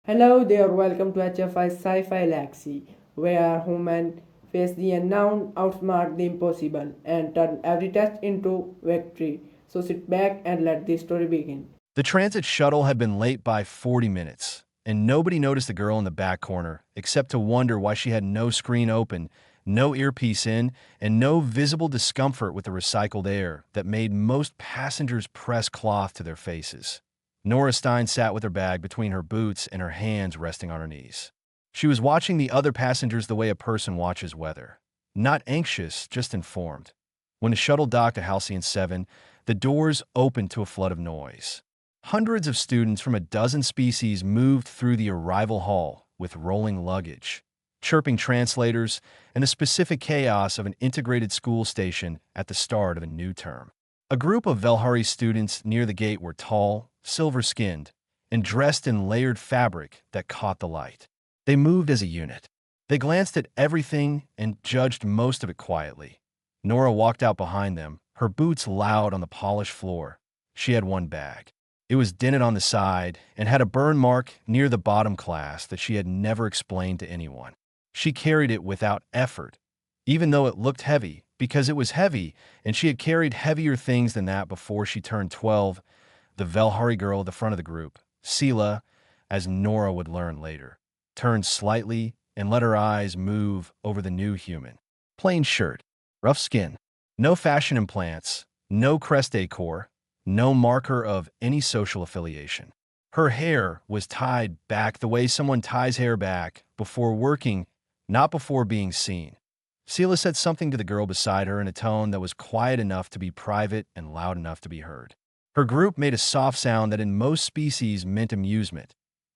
Hello there, welcome to HFY Sci-Fi Galaxy, where humans face the unknown, outsmart the impossible, and turn every test into victory. So sit back and let the story begin. The transit shuttle had been late by 40 minutes, and nobody noticed the girl in the back corner, except to wonder why she had no screen open, no earpiece in, and no visible discomfort with the recycled air that made most passengers press cloth to their faces. Nora Stein sat with her bag between her boots and her hands resting on her knees. She was watching the other passengers the way a person watches weather. Not anxious, just informed. When the shuttle docked at Halcyon 7, the doors opened to a flood of noise. Hundreds of students from a dozen species moved through the arrival hall with rolling luggage, chirping translators, and the specific chaos of an integrated school station at the start of a new term. A group of Velhari students near the gate were tall, silver-skinned, and dressed in layered fabric that caught the light. They moved as a unit. They glanced at everything and judged most of it quietly. Nora walked out behind them, her boots loud on the polished floor. She had one bag. It was dented on the side and had a burn mark near the bottom class that she had never explained to anyone. She carried it without effort, even though it looked heavy, because it was heavy, and she had carried heavier things than that before she turned 12. The Velhari girl at the front of the group, Sela, as Nora would learn later, turned slightly and let her eyes move over the new human. Plain shirt, rough skin, no fashion implants, no crest decor, no marker of any social affiliation. Her hair was tied back the way someone ties hair back before working, not before being seen. Sela said something to the girl beside her in a tone that was quiet enough to be private and loud enough to be heard. Her group made a soft sound that in most species meant amusement.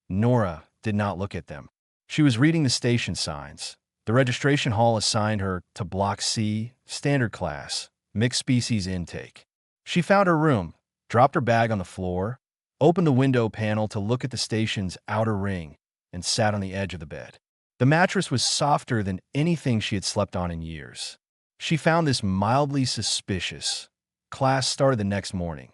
Nora did not look at them. She was reading the station signs. The registration hall assigned her to Block C, Standard Class, Mixed Species Intake. She found her room, dropped her bag on the floor, opened the window panel to look at the station's outer ring, and sat on the edge of the bed. The mattress was softer than anything she had slept on in years. She found this mildly suspicious. Class started the next morning.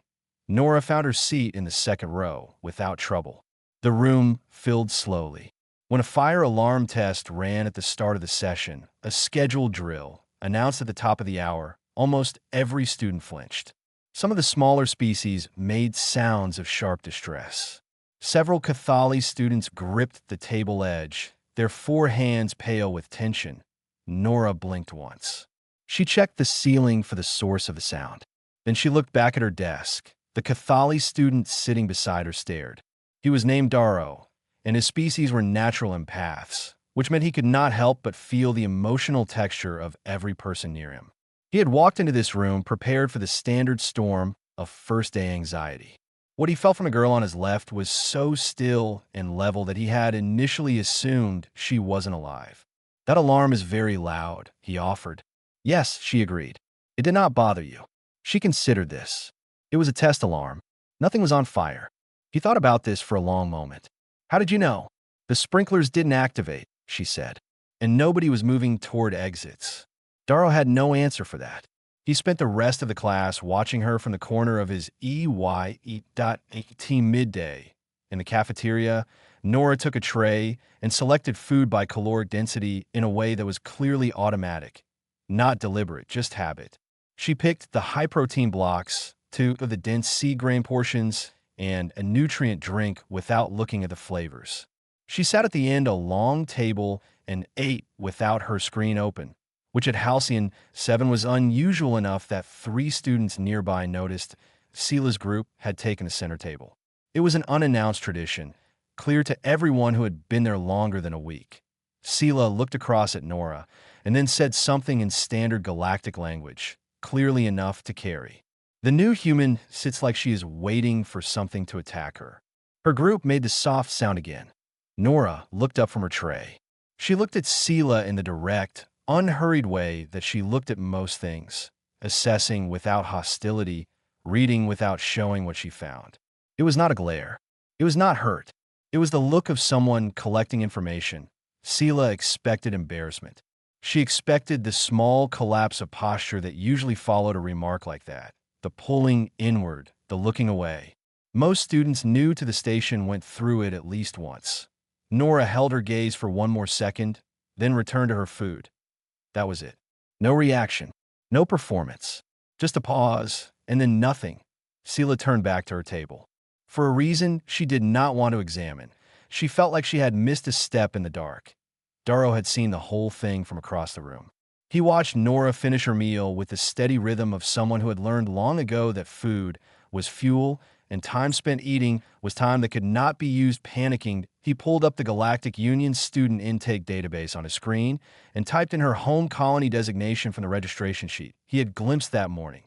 Nora found her seat in the second row without trouble. The room filled slowly. When a fire alarm test ran at the start of the session, a scheduled drill, announced at the top of the hour, almost every student flinched. Some of the smaller species made sounds of sharp distress. Several Cathali students gripped the table edge, their four hands pale with tension. Nora blinked once. She checked the ceiling for the source of the sound. Then she looked back at her desk. The Cathali student sitting beside her stared. He was named Darrow, and his species were natural empaths, which meant he could not help but feel the emotional texture of every person near him. He had walked into this room prepared for the standard storm of first-day anxiety. What he felt from a girl on his left was so still and level that he had initially assumed she wasn't alive. "That alarm is very loud," he offered. "Yes," she agreed. "It did not bother you." She considered this. It was a test alarm. Nothing was on fire. He thought about this for a long moment. "How did you know?" "The sprinklers didn't activate," she said, "and nobody was moving toward exits." Darrow had no answer for that. He spent the rest of the class watching her from the corner of his EY.18 midday. In the cafeteria, Nora took a tray and selected food by caloric density in a way that was clearly automatic, not deliberate, just habit. She picked the high-protein blocks, two of the dense seed grain portions, and a nutrient drink without looking at the flavors. She sat at the end of a long table and ate without her screen open, which at Halcyon 7 was unusual enough that 3 students nearby noticed Sela's group had taken the center table. It was an unannounced tradition, clear to everyone who had been there longer than a week. Sela looked across at Nora and then said something in standard galactic language, clearly enough to carry. The new human sits like she is waiting for something to attack her. Her group made the soft sound again. Nora looked up from her tray. She looked at Sela in the direct, unhurried way that she looked at most things, assessing without hostility, reading without showing what she found. It was not a glare. It was not hurt. It was the look of someone collecting information. Sela expected embarrassment. She expected the small collapse of posture that usually followed a remark like that, the pulling inward, the looking away. Most students new to the station went through it at least once. Nora held her gaze for one more second, then returned to her food. That was it. No reaction, no performance, just a pause, and then nothing. Sela turned back to her table. For a reason she did not want to examine, she felt like she had missed a step in the dark. Darrow had seen the whole thing from across the room. He watched Nora finish her meal with the steady rhythm of someone who had learned long ago that food was fuel and time spent eating was time that could not be used. Panicking, he pulled up the Galactic Union student intake database on his screen and typed in her home colony designation from the registration sheet he had glimpsed that morning.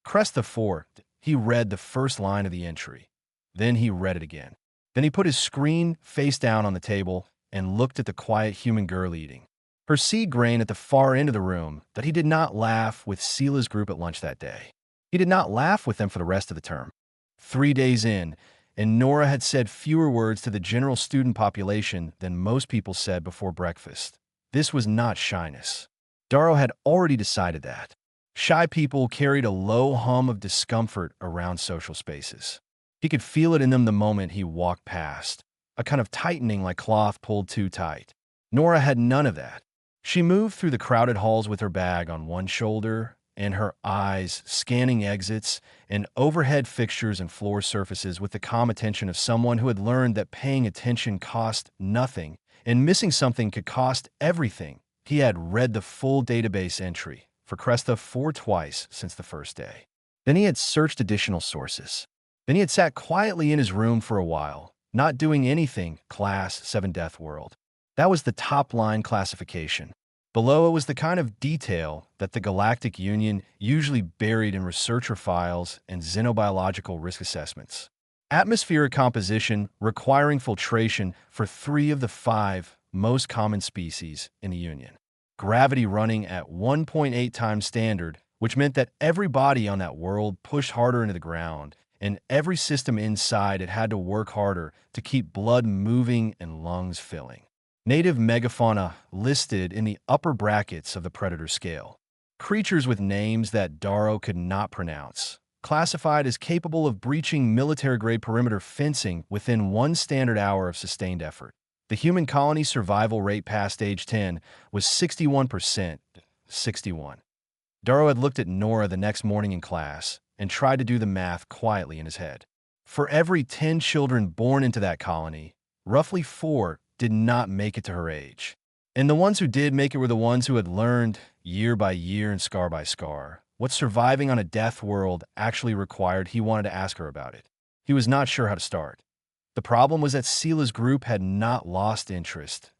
Cresta 4. He read the first line of the entry. Then he read it again. Then he put his screen face down on the table and looked at the quiet human girl eating her seed grain at the far end of the room. That he did not laugh with Sela's group at lunch that day. He did not laugh with them for the rest of the term. 3 days in, and Nora had said fewer words to the general student population than most people said before breakfast. This was not shyness. Darrow had already decided that. Shy people carried a low hum of discomfort around social spaces. He could feel it in them the moment he walked past, a kind of tightening like cloth pulled too tight. Nora had none of that. She moved through the crowded halls with her bag on one shoulder and her eyes scanning exits and overhead fixtures and floor surfaces with the calm attention of someone who had learned that paying attention cost nothing and missing something could cost everything. He had read the full database entry for Cresta 4 twice since the first day. Then he had searched additional sources. Then he had sat quietly in his room for a while, not doing anything. Class 7 Deathworld. That was the top-line classification. Below it was the kind of detail that the Galactic Union usually buried in researcher files and xenobiological risk assessments. Atmospheric composition requiring filtration for 3 of the 5 most common species in the Union. Gravity running at 1.8 times standard, which meant that every body on that world pushed harder into the ground, and every system inside it had to work harder to keep blood moving and lungs filling. Native megafauna listed in the upper brackets of the predator scale. Creatures with names that Darrow could not pronounce, classified as capable of breaching military-grade perimeter fencing within 1 standard hour of sustained effort. The human colony survival rate past age 10 was 61%. 61. Darrow had looked at Nora the next morning in class and tried to do the math quietly in his head. For every 10 children born into that colony, roughly 4 did not make it to her age. And the ones who did make it were the ones who had learned, year by year and scar by scar, what surviving on a death world actually required. He wanted to ask her about it. He was not sure how to start. The problem was that Sela's group had not lost interest.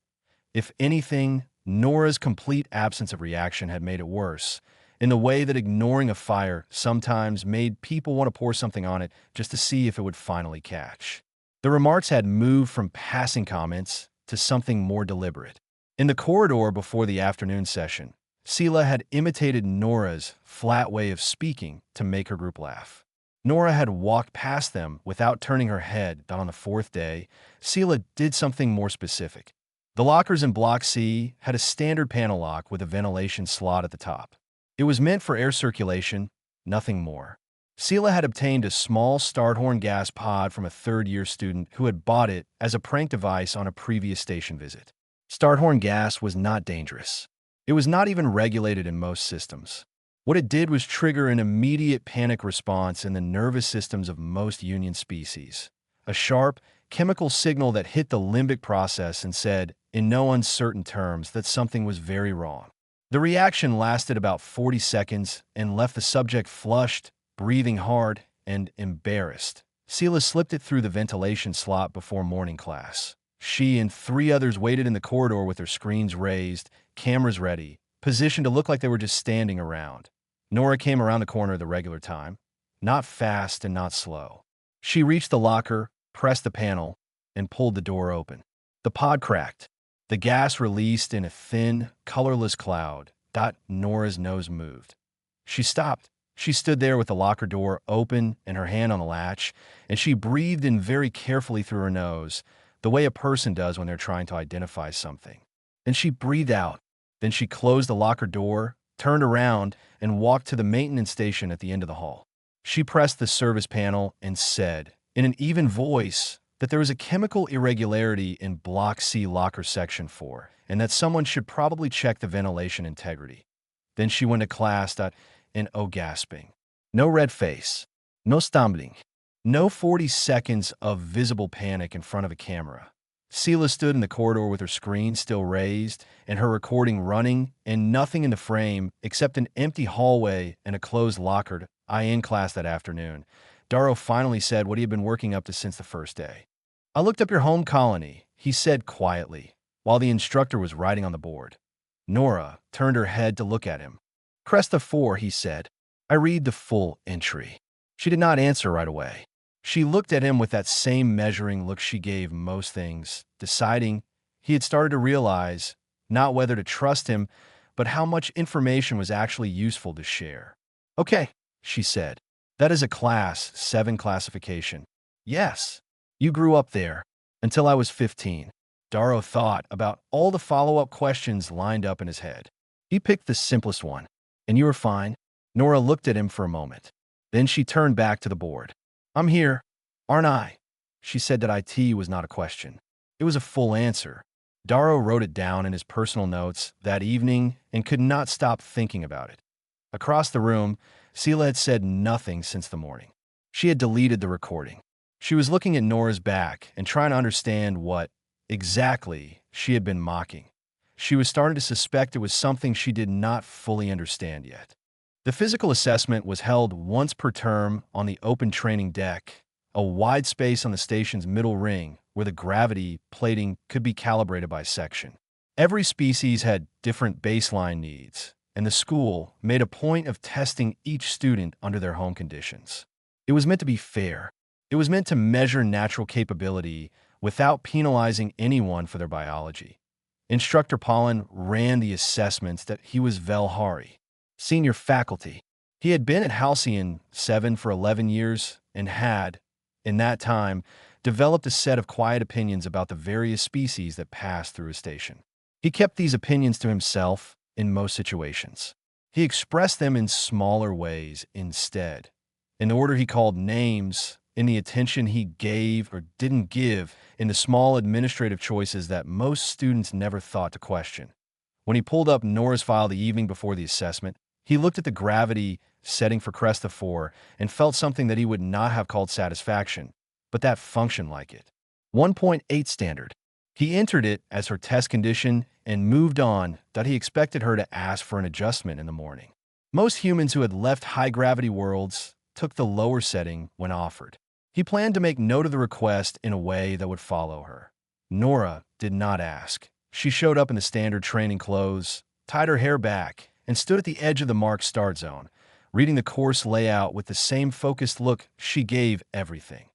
If anything, Nora's complete absence of reaction had made it worse, in the way that ignoring a fire sometimes made people want to pour something on it just to see if it would finally catch. The remarks had moved from passing comments to something more deliberate. In the corridor before the afternoon session, Sela had imitated Nora's flat way of speaking to make her group laugh. Nora had walked past them without turning her head, but on the 4th day, Sela did something more specific. The lockers in Block C had a standard panel lock with a ventilation slot at the top. It was meant for air circulation, nothing more. Sela had obtained a small Starthorn gas pod from a 3rd-year student who had bought it as a prank device on a previous station visit. Starthorn gas was not dangerous. It was not even regulated in most systems. What it did was trigger an immediate panic response in the nervous systems of most Union species. A sharp, chemical signal that hit the limbic process and said, in no uncertain terms, that something was very wrong. The reaction lasted about 40 seconds and left the subject flushed, breathing hard, and embarrassed. Sela slipped it through the ventilation slot before morning class. She and 3 others waited in the corridor with their screens raised, cameras ready, positioned to look like they were just standing around. Nora came around the corner at the regular time, not fast and not slow. She reached the locker, pressed the panel, and pulled the door open. The pod cracked. The gas released in a thin, colorless cloud. Nora's nose moved. She stopped. She stood there with the locker door open and her hand on the latch, and she breathed in very carefully through her nose, the way a person does when they're trying to identify something. Then she breathed out. Then she closed the locker door, turned around, and walked to the maintenance station at the end of the hall. She pressed the service panel and said, in an even voice that there was a chemical irregularity in Block C Locker Section 4, and that someone should probably check the ventilation integrity. Then she went to class in gasping. No red face, no stumbling, no 40 seconds of visible panic in front of a camera. Sela stood in the corridor with her screen still raised and her recording running and nothing in the frame except an empty hallway and a closed locker. In class that afternoon, Darrow finally said what he had been working up to since the first day. "I looked up your home colony," he said quietly, while the instructor was writing on the board. Nora turned her head to look at him. "Cresta 4, he said. "I read the full entry." She did not answer right away. She looked at him with that same measuring look she gave most things, deciding he had started to realize not whether to trust him, but how much information was actually useful to share. "Okay," she said. "That is a Class 7 classification." "Yes. You grew up there. Until I was 15. Darrow thought about all the follow-up questions lined up in his head. He picked the simplest one. "And you were fine?" Nora looked at him for a moment. Then she turned back to the board. "I'm here, aren't I?" She said that IT was not a question. It was a full answer. Darrow wrote it down in his personal notes that evening and could not stop thinking about it. Across the room, Sela had said nothing since the morning. She had deleted the recording. She was looking at Nora's back and trying to understand what, exactly, she had been mocking. She was starting to suspect it was something she did not fully understand yet. The physical assessment was held once per term on the open training deck, a wide space on the station's middle ring where the gravity plating could be calibrated by section. Every species had different baseline needs, and the school made a point of testing each student under their home conditions. It was meant to be fair. It was meant to measure natural capability without penalizing anyone for their biology. Instructor Pollen ran the assessments that he was Velhari, senior faculty. He had been at Halcyon 7 for 11 years and had, in that time, developed a set of quiet opinions about the various species that passed through his station. He kept these opinions to himself in most situations. He expressed them in smaller ways instead. In the order he called names, in the attention he gave or didn't give, in the small administrative choices that most students never thought to question. When he pulled up Nora's file the evening before the assessment, he looked at the gravity setting for Cresta 4 and felt something that he would not have called satisfaction, but that functioned like it. 1.8 standard. He entered it as her test condition and moved on that he expected her to ask for an adjustment in the morning. Most humans who had left high-gravity worlds took the lower setting when offered. He planned to make note of the request in a way that would follow her. Nora did not ask. She showed up in the standard training clothes, tied her hair back, and stood at the edge of the marked start zone, reading the course layout with the same focused look she gave everything.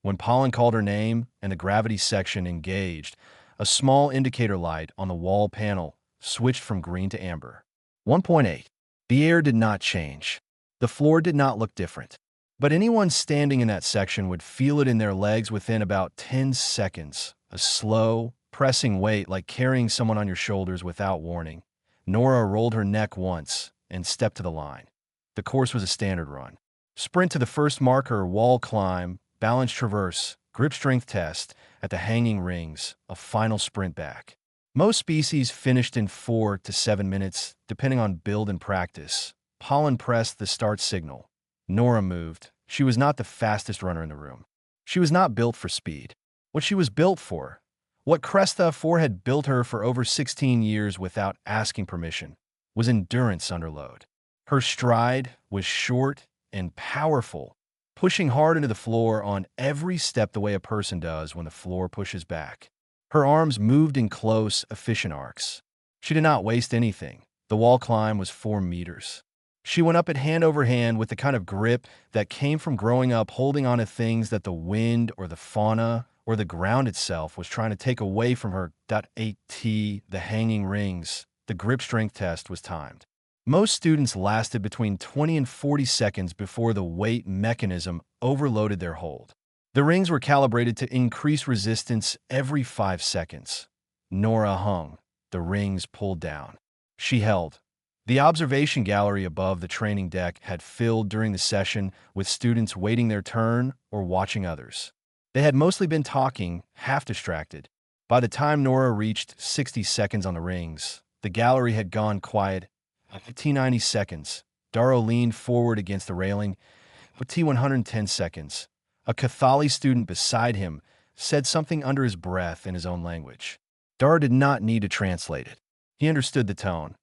When Pollen called her name and the gravity section engaged, a small indicator light on the wall panel switched from green to amber. 1.8. The air did not change. The floor did not look different. But anyone standing in that section would feel it in their legs within about 10 seconds, a slow, pressing weight like carrying someone on your shoulders without warning. Nora rolled her neck once and stepped to the line. The course was a standard run. Sprint to the first marker, wall climb, balance traverse, grip strength test at the hanging rings, a final sprint back. Most species finished in 4 to 7 minutes, depending on build and practice. Pollen pressed the start signal. Nora moved. She was not the fastest runner in the room. She was not built for speed. What she was built for, what Cresta 4 had built her for over 16 years without asking permission, was endurance under load. Her stride was short and powerful, pushing hard into the floor on every step the way a person does when the floor pushes back. Her arms moved in close, efficient arcs. She did not waste anything. The wall climb was 4 meters. She went up it hand over hand with the kind of grip that came from growing up holding on to things that the wind or the fauna or the ground itself was trying to take away from her. 8T, the hanging rings, the grip strength test was timed. Most students lasted between 20 and 40 seconds before the weight mechanism overloaded their hold. The rings were calibrated to increase resistance every 5 seconds. Nora hung. The rings pulled down. She held. The observation gallery above the training deck had filled during the session with students waiting their turn or watching others. They had mostly been talking, half distracted. By the time Nora reached 60 seconds on the rings, the gallery had gone quiet. At T90 seconds, Darrow leaned forward against the railing. At T110 seconds, a Cathali student beside him said something under his breath in his own language. Darrow did not need to translate it. He understood the tone.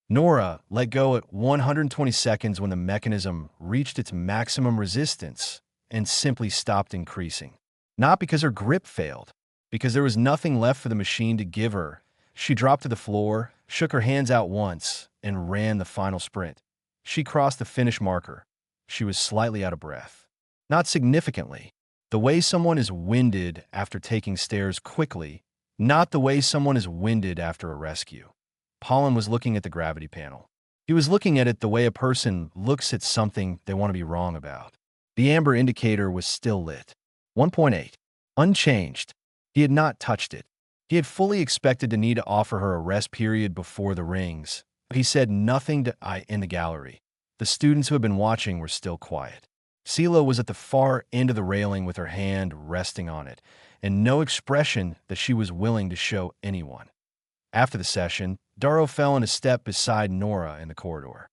Nora let go at 120 seconds when the mechanism reached its maximum resistance and simply stopped increasing. Not because her grip failed, because there was nothing left for the machine to give her. She dropped to the floor, shook her hands out once, and ran the final sprint. She crossed the finish marker. She was slightly out of breath. Not significantly. The way someone is winded after taking stairs quickly, not the way someone is winded after a rescue. Pollen was looking at the gravity panel. He was looking at it the way a person looks at something they want to be wrong about. The amber indicator was still lit. 1.8. Unchanged. He had not touched it. He had fully expected to need to offer her a rest period before the rings. He said nothing to I in the gallery. The students who had been watching were still quiet. Sela was at the far end of the railing with her hand resting on it, and no expression that she was willing to show anyone. After the session, Darrow fell in a step beside Nora in the corridor.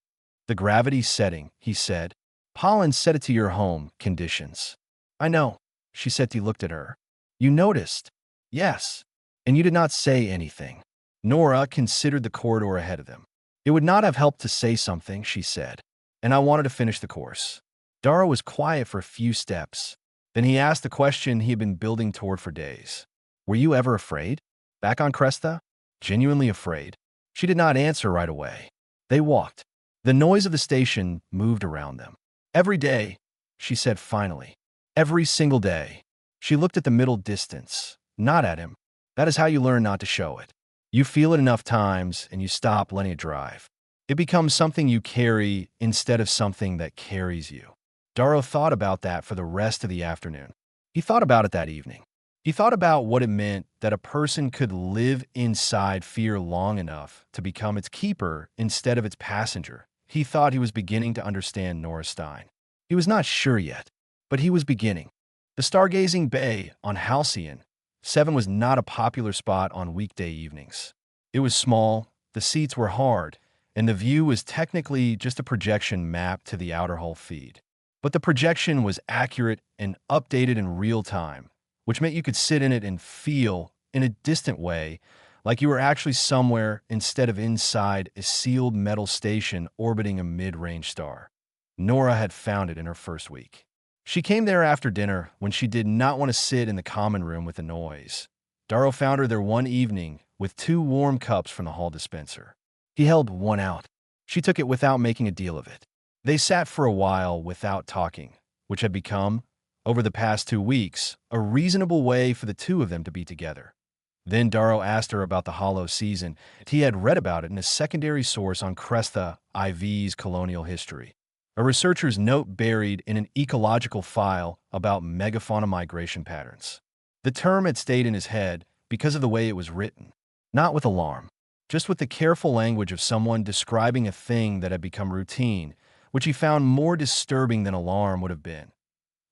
The gravity's setting, he said. Pollen set it to your home conditions. I know. Shisetti looked at her. You noticed? Yes. And you did not say anything. Nora considered the corridor ahead of them. It would not have helped to say something, she said. And I wanted to finish the course. Darrow was quiet for a few steps. Then he asked the question he had been building toward for days. Were you ever afraid? Back on Cresta? Genuinely afraid? She did not answer right away. They walked. The noise of the station moved around them. Every day, she said finally. Every single day. She looked at the middle distance, not at him. That is how you learn not to show it. You feel it enough times and you stop letting it drive. It becomes something you carry instead of something that carries you. Darrow thought about that for the rest of the afternoon. He thought about it that evening. He thought about what it meant that a person could live inside fear long enough to become its keeper instead of its passenger. He thought he was beginning to understand Nora Stein. He was not sure yet, but he was beginning. The stargazing bay on Halcyon 7 was not a popular spot on weekday evenings. It was small, the seats were hard, and the view was technically just a projection mapped to the outer hull feed. But the projection was accurate and updated in real time, which meant you could sit in it and feel, in a distant way, like you were actually somewhere instead of inside a sealed metal station orbiting a mid-range star. Nora had found it in her first week. She came there after dinner when she did not want to sit in the common room with the noise. Darrow found her there one evening with 2 warm cups from the hall dispenser. He held one out. She took it without making a deal of it. They sat for a while without talking, which had become, over the past 2 weeks, a reasonable way for the two of them to be together. Then Darrow asked her about the Hollow season. He had read about it in a secondary source on Cresta IV's colonial history, a researcher's note buried in an ecological file about megafauna migration patterns. The term had stayed in his head because of the way it was written, not with alarm, just with the careful language of someone describing a thing that had become routine, which he found more disturbing than alarm would have been.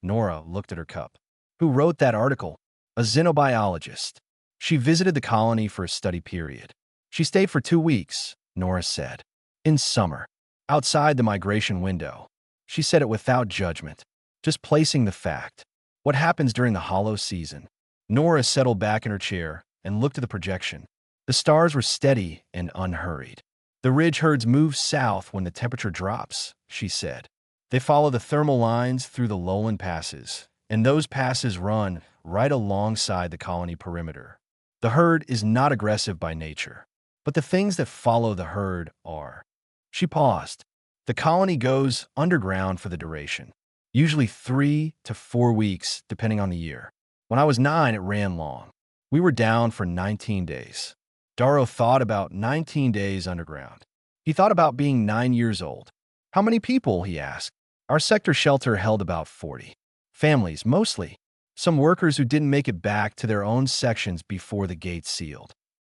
Nora looked at her cup. Who wrote that article? A xenobiologist. She visited the colony for a study period. She stayed for 2 weeks, Nora said. In summer. Outside the migration window. She said it without judgment, just placing the fact. What happens during the hollow season? Nora settled back in her chair and looked at the projection. The stars were steady and unhurried. The ridge herds move south when the temperature drops, she said. They follow the thermal lines through the lowland passes, and those passes run right alongside the colony perimeter. The herd is not aggressive by nature, but the things that follow the herd are. She paused. The colony goes underground for the duration, usually 3 to 4 weeks, depending on the year. When I was 9, it ran long. We were down for 19 days. Darrow thought about 19 days underground. He thought about being 9 years old. How many people, he asked. Our sector shelter held about 40. Families, mostly. Some workers who didn't make it back to their own sections before the gates sealed.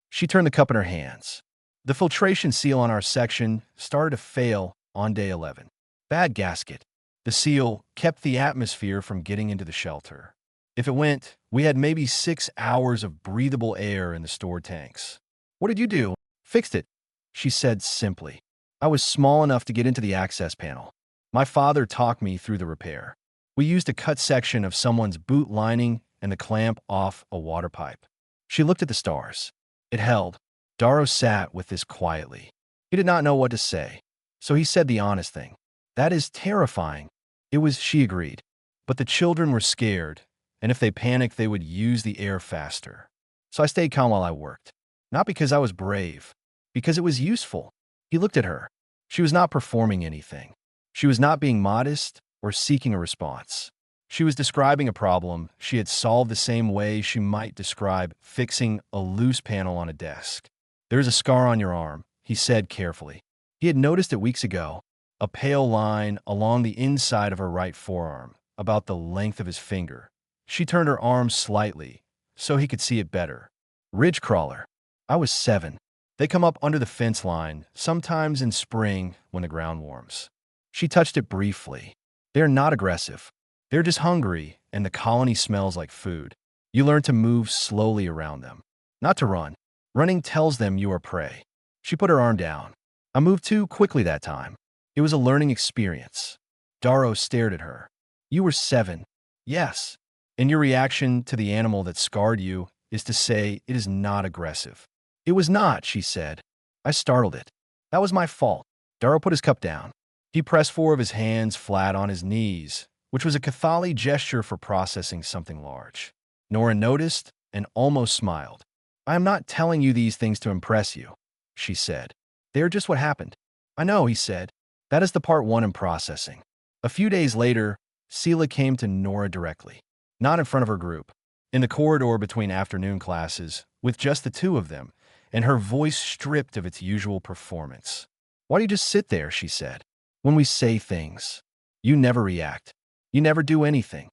She turned the cup in her hands. The filtration seal on our section started to fail on day 11. Bad gasket. The seal kept the atmosphere from getting into the shelter. If it went, we had maybe 6 hours of breathable air in the stored tanks. What did you do? Fixed it, she said simply. I was small enough to get into the access panel. My father talked me through the repair. We used a cut section of someone's boot lining and the clamp off a water pipe. She looked at the stars. It held. Darrow sat with this quietly. He did not know what to say, so he said the honest thing. That is terrifying. It was, she agreed. But the children were scared, and if they panicked, they would use the air faster. So I stayed calm while I worked. Not because I was brave, because it was useful. He looked at her. She was not performing anything. She was not being modest or seeking a response. She was describing a problem she had solved the same way she might describe fixing a loose panel on a desk. There is a scar on your arm, he said carefully. He had noticed it weeks ago, a pale line along the inside of her right forearm, about the length of his finger. She turned her arm slightly, so he could see it better. Ridge crawler. I was 7. They come up under the fence line, sometimes in spring when the ground warms. She touched it briefly. They're not aggressive. They're just hungry, and the colony smells like food. You learn to move slowly around them, not to run. Running tells them you are prey. She put her arm down. I moved too quickly that time. It was a learning experience. Darrow stared at her. You were 7. Yes. And your reaction to the animal that scarred you is to say it is not aggressive. It was not, she said. I startled it. That was my fault. Darrow put his cup down. He pressed 4 of his hands flat on his knees, which was a Catholic gesture for processing something large. Nora noticed and almost smiled. I am not telling you these things to impress you, she said. They are just what happened. I know, he said. That is the part 1 in processing. A few days later, Sela came to Nora directly, not in front of her group, in the corridor between afternoon classes, with just the 2 of them, and her voice stripped of its usual performance. Why do you just sit there, she said. When we say things, you never react. You never do anything.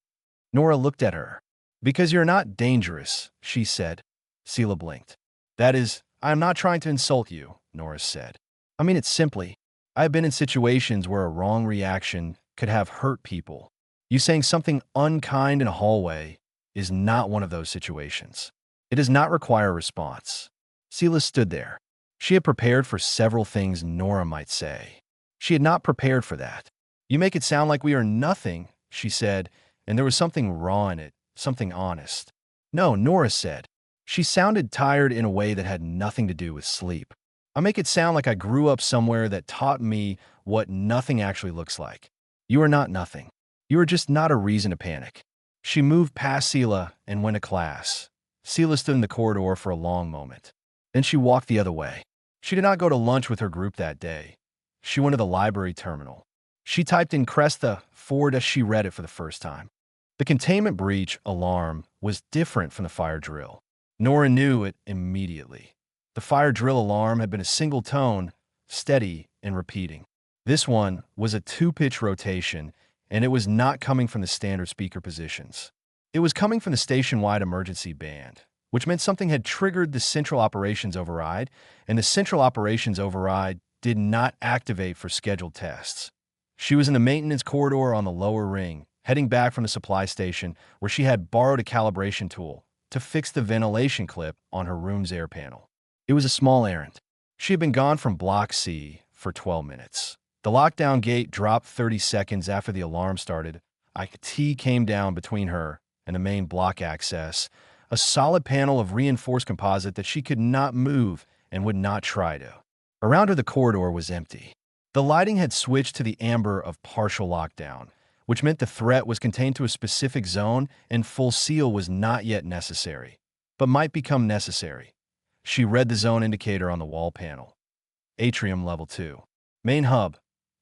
Nora looked at her. Because you're not dangerous, she said. Sela blinked. That is, I am not trying to insult you, Nora said. I mean it simply. I have been in situations where a wrong reaction could have hurt people. You saying something unkind in a hallway is not one of those situations. It does not require a response. Sela stood there. She had prepared for several things Nora might say. She had not prepared for that. You make it sound like we are nothing, she said, and there was something raw in it, something honest. No, Nora said. She sounded tired in a way that had nothing to do with sleep. I make it sound like I grew up somewhere that taught me what nothing actually looks like. You are not nothing. You are just not a reason to panic. She moved past Sela and went to class. Sela stood in the corridor for a long moment. Then she walked the other way. She did not go to lunch with her group that day. She went to the library terminal. She typed in Cresta forward as she read it for the first time. The containment breach alarm was different from the fire drill. Nora knew it immediately. The fire drill alarm had been a single tone, steady and repeating. This one was a 2-pitch rotation, and it was not coming from the standard speaker positions. It was coming from the station-wide emergency band, which meant something had triggered the central operations override, and the central operations override did not activate for scheduled tests. She was in the maintenance corridor on the lower ring, heading back from the supply station where she had borrowed a calibration tool to fix the ventilation clip on her room's air panel. It was a small errand. She had been gone from Block C for 12 minutes. The lockdown gate dropped 30 seconds after the alarm started. IT came down between her and the main block access, a solid panel of reinforced composite that she could not move and would not try to. Around her, the corridor was empty. The lighting had switched to the amber of partial lockdown, which meant the threat was contained to a specific zone and full seal was not yet necessary, but might become necessary. She read the zone indicator on the wall panel. Atrium Level 2. Main hub.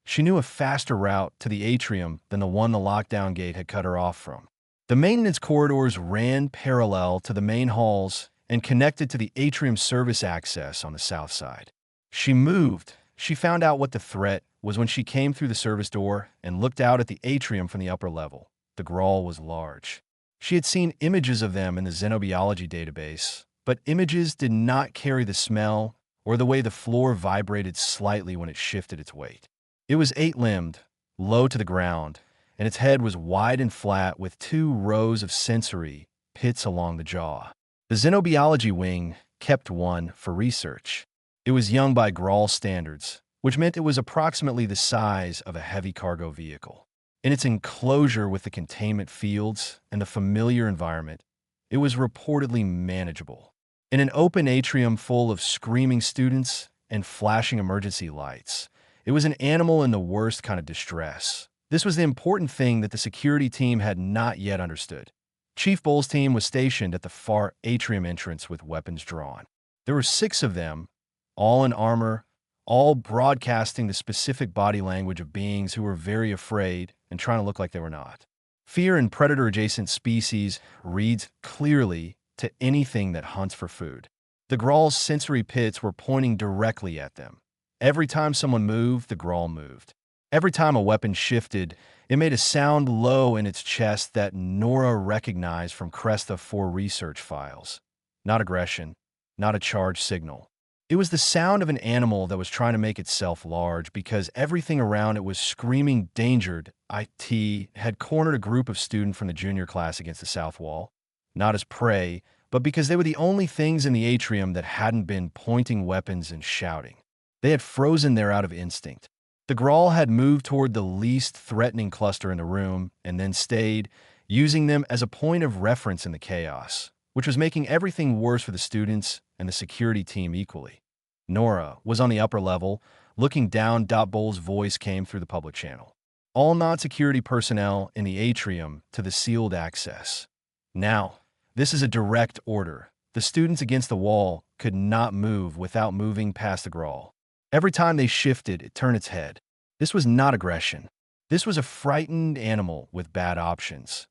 She knew a faster route to the atrium than the one the lockdown gate had cut her off from. The maintenance corridors ran parallel to the main halls and connected to the atrium service access on the south side. She moved. She found out what the threat was when she came through the service door and looked out at the atrium from the upper level. The Grawl was large. She had seen images of them in the xenobiology database, but images did not carry the smell or the way the floor vibrated slightly when it shifted its weight. It was 8-limbed, low to the ground, and its head was wide and flat with 2 rows of sensory pits along the jaw. The xenobiology wing kept one for research. It was young by Grawl standards, which meant it was approximately the size of a heavy cargo vehicle. In its enclosure with the containment fields and the familiar environment, it was reportedly manageable. In an open atrium full of screaming students and flashing emergency lights, it was an animal in the worst kind of distress. This was the important thing that the security team had not yet understood. Chief Bull's team was stationed at the far atrium entrance with weapons drawn. There were 6 of them, all in armor, all broadcasting the specific body language of beings who were very afraid and trying to look like they were not. Fear in predator-adjacent species reads clearly to anything that hunts for food. The Grawl's sensory pits were pointing directly at them. Every time someone moved, the Grawl moved. Every time a weapon shifted, it made a sound low in its chest that Nora recognized from Cresta 4 research files. Not aggression, not a charged signal. It was the sound of an animal that was trying to make itself large because everything around it was screaming danger. IT had cornered a group of students from the junior class against the south wall, not as prey, but because they were the only things in the atrium that hadn't been pointing weapons and shouting. They had frozen there out of instinct. The Grawl had moved toward the least threatening cluster in the room and then stayed, using them as a point of reference in the chaos, which was making everything worse for the students and the security team equally. Nora was on the upper level, looking down. Bull's voice came through the public channel. All non-security personnel in the atrium to the sealed access. Now, this is a direct order. The students against the wall could not move without moving past the Grawl. Every time they shifted, it turned its head. This was not aggression. This was a frightened animal with bad options.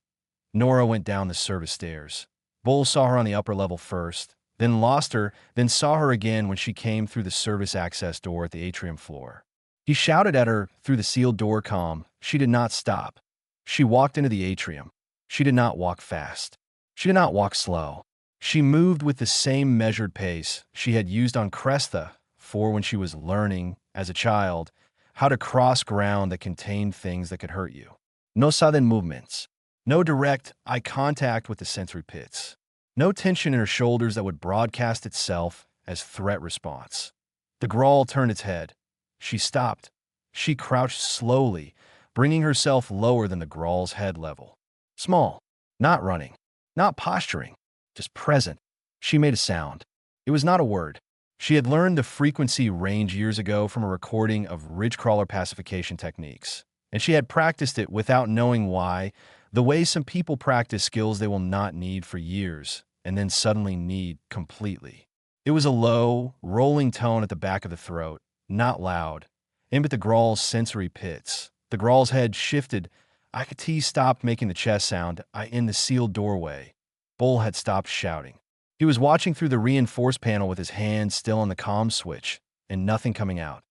Nora went down the service stairs. Bull saw her on the upper level first, then lost her, then saw her again when she came through the service access door at the atrium floor. He shouted at her through the sealed door comm. She did not stop. She walked into the atrium. She did not walk fast. She did not walk slow. She moved with the same measured pace she had used on Cresta 4 when she was learning, as a child, how to cross ground that contained things that could hurt you. No sudden movements. No direct eye contact with the sensory pits. No tension in her shoulders that would broadcast itself as threat response. The Grawl turned its head. She stopped. She crouched slowly, bringing herself lower than the Grawl's head level. Small. Not running. Not posturing. Just present. She made a sound. It was not a word. She had learned the frequency range years ago from a recording of ridge-crawler pacification techniques, and she had practiced it without knowing why, the way some people practice skills they will not need for years and then suddenly need completely. It was a low, rolling tone at the back of the throat, not loud, in but the Grawl's sensory pits. The Grawl's head shifted. IKT stopped making the chest sound in the sealed doorway. Bull had stopped shouting. He was watching through the reinforced panel with his hand still on the comm switch and nothing coming out.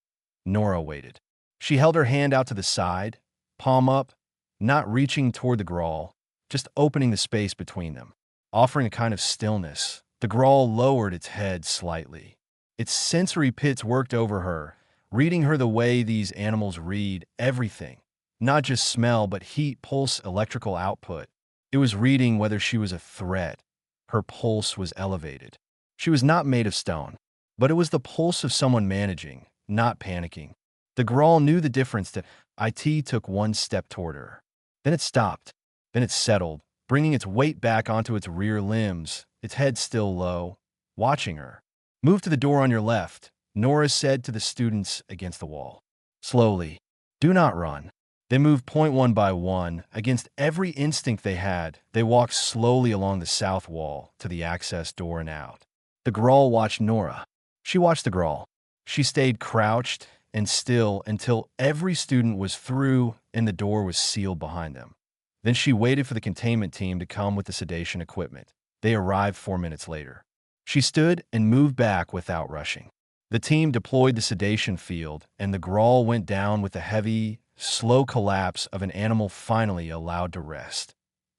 Nora waited. She held her hand out to the side, palm up, not reaching toward the Grawl, just opening the space between them, offering a kind of stillness. The Grawl lowered its head slightly. Its sensory pits worked over her, reading her the way these animals read everything, not just smell, but heat, pulse, electrical output. It was reading whether she was a threat. Her pulse was elevated. She was not made of stone, but it was the pulse of someone managing, not panicking. The Grawl knew the difference. IT took one step toward her. Then it stopped. Then it settled, bringing its weight back onto its rear limbs, its head still low, watching her. Move to the door on your left, Nora said to the students against the wall. Slowly. Do not run. They moved point one by one. Against every instinct they had, they walked slowly along the south wall to the access door and out. The Grawl watched Nora. She watched the Grawl. She stayed crouched and still until every student was through and the door was sealed behind them. Then she waited for the containment team to come with the sedation equipment. They arrived 4 minutes later. She stood and moved back without rushing. The team deployed the sedation field, and the Grawl went down with a heavy, slow collapse of an animal finally allowed to rest.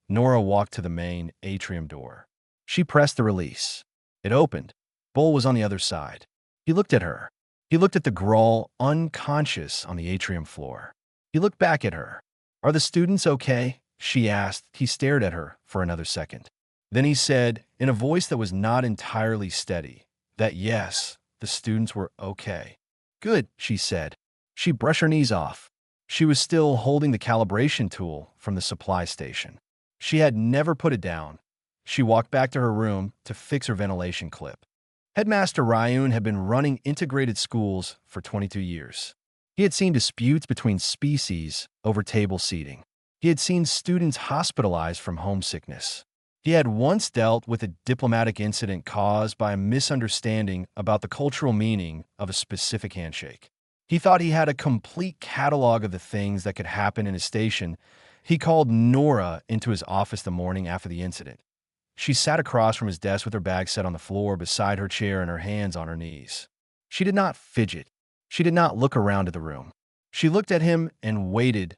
Nora walked to the main atrium door. She pressed the release. It opened. Bull was on the other side. He looked at her. He looked at the Grawl, unconscious on the atrium floor. He looked back at her. "Are the students okay?" she asked. He stared at her for another second. Then he said, in a voice that was not entirely steady, that yes, the students were okay. "Good," she said. She brushed her knees off. She was still holding the calibration tool from the supply station. She had never put it down. She walked back to her room to fix her ventilation clip. Headmaster Ryun had been running integrated schools for 22 years. He had seen disputes between species over table seating. He had seen students hospitalized from homesickness. He had once dealt with a diplomatic incident caused by a misunderstanding about the cultural meaning of a specific handshake. He thought he had a complete catalog of the things that could happen in his station. He called Nora into his office the morning after the incident. She sat across from his desk with her bag set on the floor beside her chair and her hands on her knees. She did not fidget. She did not look around at the room. She looked at him and waited.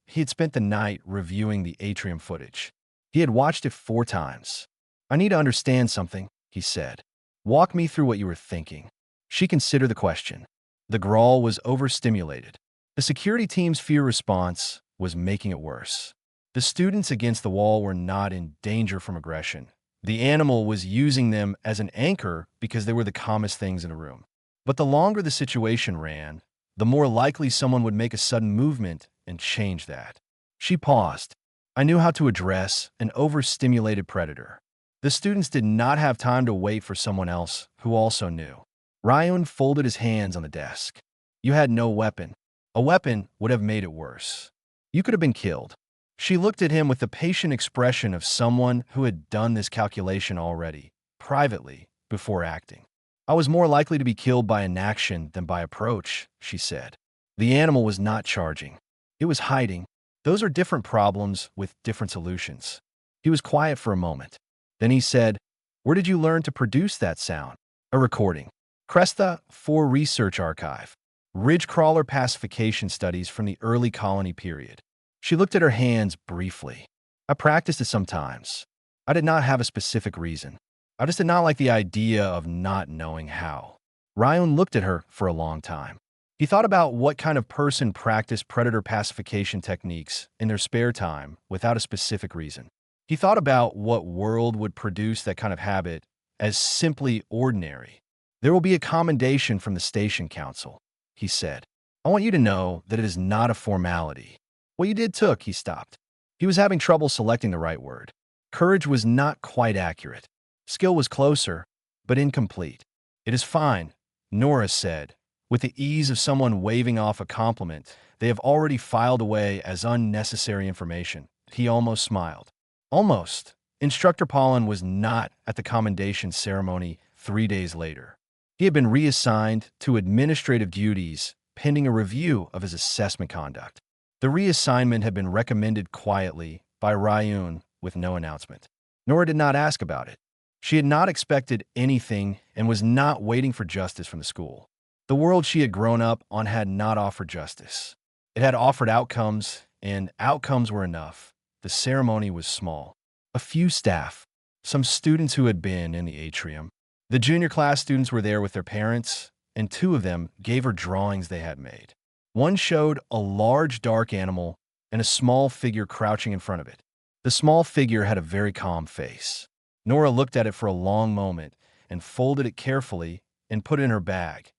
He had spent the night reviewing the atrium footage. He had watched it 4 times. "I need to understand something," he said. "Walk me through what you were thinking." She considered the question. The Grawl was overstimulated. The security team's fear response was making it worse. The students against the wall were not in danger from aggression. The animal was using them as an anchor because they were the calmest things in the room. But the longer the situation ran, the more likely someone would make a sudden movement and change that. She paused. "I knew how to address an overstimulated predator." The students did not have time to wait for someone else who also knew. Ryun folded his hands on the desk. "You had no weapon. A weapon would have made it worse. You could have been killed." She looked at him with the patient expression of someone who had done this calculation already, privately, before acting. "I was more likely to be killed by inaction than by approach," she said. The animal was not charging. It was hiding. Those are different problems with different solutions. He was quiet for a moment. Then he said, "Where did you learn to produce that sound?" "A recording. Cresta 4 Research Archive. Ridge crawler pacification studies from the early colony period." She looked at her hands briefly. "I practiced it sometimes. I did not have a specific reason. I just did not like the idea of not knowing how." Ryun looked at her for a long time. He thought about what kind of person practiced predator pacification techniques in their spare time without a specific reason. He thought about what world would produce that kind of habit as simply ordinary. "There will be a commendation from the station council," he said. "I want you to know that it is not a formality. What you did took," he stopped. He was having trouble selecting the right word. Courage was not quite accurate. Skill was closer, but incomplete. "It is fine," Nora said, with the ease of someone waving off a compliment they have already filed away as unnecessary information. He almost smiled. Almost. Instructor Pollen was not at the commendation ceremony 3 days later. He had been reassigned to administrative duties pending a review of his assessment conduct. The reassignment had been recommended quietly by Ryun with no announcement. Nora did not ask about it. She had not expected anything and was not waiting for justice from the school. The world she had grown up on had not offered justice. It had offered outcomes, and outcomes were enough. The ceremony was small. A few staff, some students who had been in the atrium. The junior class students were there with their parents, and 2 of them gave her drawings they had made. One showed a large dark animal and a small figure crouching in front of it. The small figure had a very calm face. Nora looked at it for a long moment and folded it carefully and put it in her bag.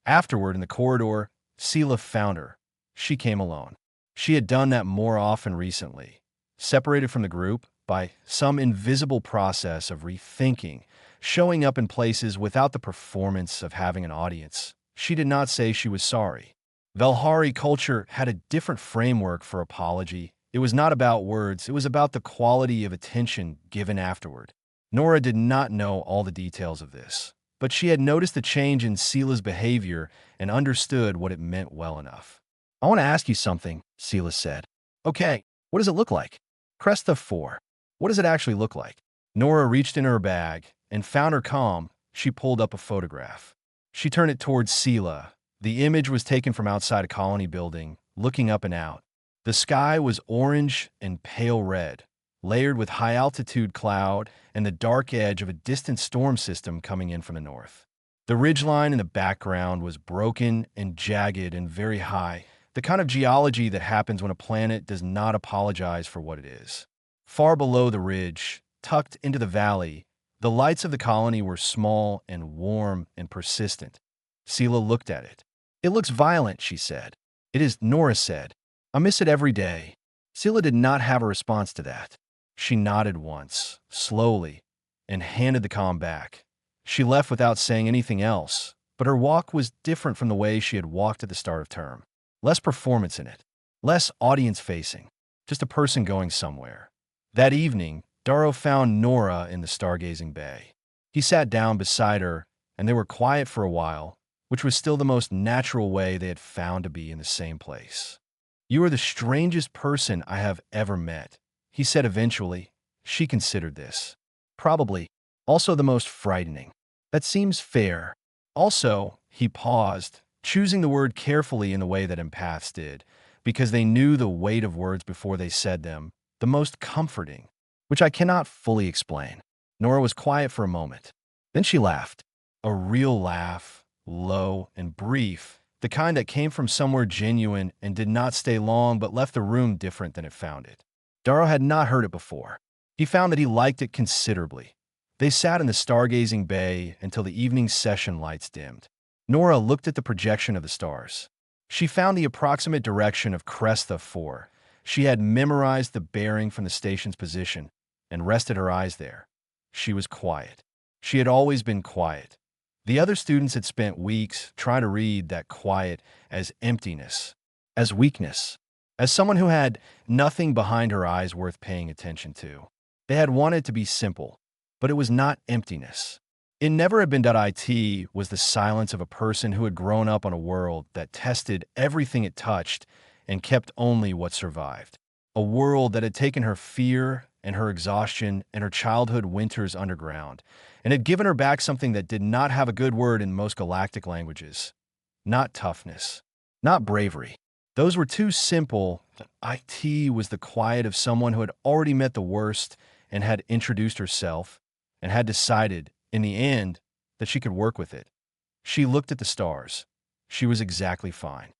Afterward, in the corridor, Sela found her. She came alone. She had done that more often recently. Separated from the group by some invisible process of rethinking, showing up in places without the performance of having an audience. She did not say she was sorry. Velhari culture had a different framework for apology. It was not about words, it was about the quality of attention given afterward. Nora did not know all the details of this, but she had noticed the change in Sela's behavior and understood what it meant well enough. "I want to ask you something," Sela said. "Okay, what does it look like?" "Cresta 4. What does it actually look like?" Nora reached in her bag and found her calm. She pulled up a photograph. She turned it towards Sela. The image was taken from outside a colony building, looking up and out. The sky was orange and pale red, layered with high-altitude cloud and the dark edge of a distant storm system coming in from the north. The ridgeline in the background was broken and jagged and very high. The kind of geology that happens when a planet does not apologize for what it is. Far below the ridge, tucked into the valley, the lights of the colony were small and warm and persistent. Sela looked at it. "It looks violent," she said. "It is," Nora said. "I miss it every day." Sela did not have a response to that. She nodded once, slowly, and handed the comm back. She left without saying anything else, but her walk was different from the way she had walked at the start of term. Less performance in it. Less audience-facing. Just a person going somewhere. That evening, Darrow found Nora in the stargazing bay. He sat down beside her, and they were quiet for a while, which was still the most natural way they had found to be in the same place. "You are the strangest person I have ever met," he said eventually. She considered this. "Probably. Also the most frightening." "That seems fair." "Also," he paused, choosing the word carefully in the way that empaths did, because they knew the weight of words before they said them, "the most comforting," which I cannot fully explain. Nora was quiet for a moment. Then she laughed. A real laugh, low and brief, the kind that came from somewhere genuine and did not stay long but left the room different than it found it. Darrow had not heard it before. He found that he liked it considerably. They sat in the stargazing bay until the evening session lights dimmed. Nora looked at the projection of the stars. She found the approximate direction of Cresta 4. She had memorized the bearing from the station's position and rested her eyes there. She was quiet. She had always been quiet. The other students had spent weeks trying to read that quiet as emptiness, as weakness, as someone who had nothing behind her eyes worth paying attention to. They had wanted to be simple, but it was not emptiness. It never had been that IT was the silence of a person who had grown up on a world that tested everything it touched and kept only what survived. A world that had taken her fear and her exhaustion and her childhood winters underground, and had given her back something that did not have a good word in most galactic languages. Not toughness, not bravery. Those were too simple. IT was the quiet of someone who had already met the worst and had introduced herself and had decided, in the end, that she could work with it. She looked at the stars. She was exactly fine.